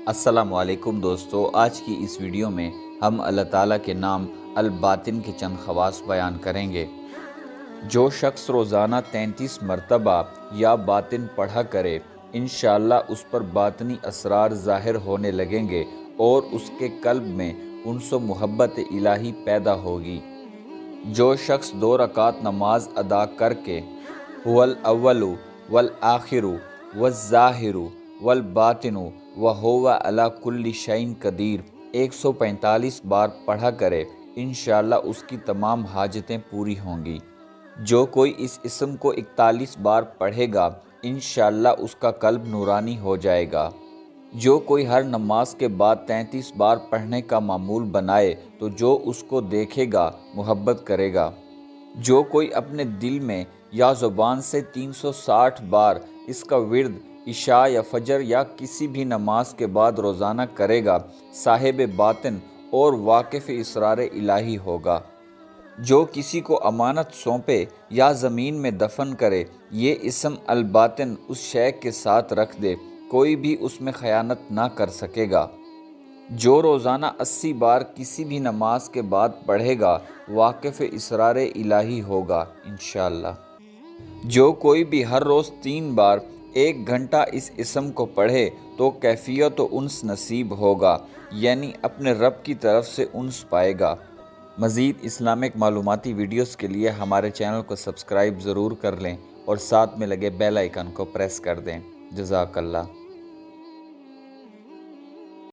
अस्सलामुअलैकुम दोस्तों, आज की इस वीडियो में हम अल्लाह ताला के नाम अल बातिन के चंद ख़वास बयान करेंगे। जो शख्स रोज़ाना 33 मरतबा या बातिन पढ़ा करे, इंशाअल्लाह उस पर बातनी असरार ज़ाहिर होने लगेंगे और उसके कल्ब में उनसे मोहब्बत इलाही पैदा होगी। जो शख्स 2 रकात नमाज अदा करके हुवल अव्वलु वल आखिरु वज़्ज़ाहिरु वल बातिनु व हुवा अला कुल्ली शैइन कदीर 145 बार पढ़ा करे, इंशाअल्लाह उसकी तमाम हाजतें पूरी होंगी। जो कोई इस इस्म को 41 बार पढ़ेगा, इंशाअल्लाह उसका कल्ब नूरानी हो जाएगा। जो कोई हर नमाज के बाद 33 बार पढ़ने का मामूल बनाए तो जो उसको देखेगा मोहब्बत करेगा। जो कोई अपने दिल में या ज़ुबान से 360 बार इसका विर्द इशा या फजर या किसी भी नमाज के बाद रोज़ाना करेगा, साहिब बातिन और वाकिफ़ इसरार इलाही होगा। जो किसी को अमानत सौंपे या ज़मीन में दफन करे, ये इस्म अल बातिन उस शय के साथ रख दे, कोई भी उसमें ख़यानत ना कर सकेगा। जो रोज़ाना 80 बार किसी भी नमाज के बाद पढ़ेगा, वाकिफ़ इसरार इलाही होगा इंशाअल्लाह। जो कोई भी हर रोज़ 3 बार 1 घंटा इस इस्म को पढ़े तो कैफियत उन्स नसीब होगा, यानी अपने रब की तरफ से उन्स पाएगा। मज़ीद इस्लामिक मालूमाती वीडियोस के लिए हमारे चैनल को सब्सक्राइब ज़रूर कर लें और साथ में लगे बेल आइकन को प्रेस कर दें। जज़ाकल्लाह।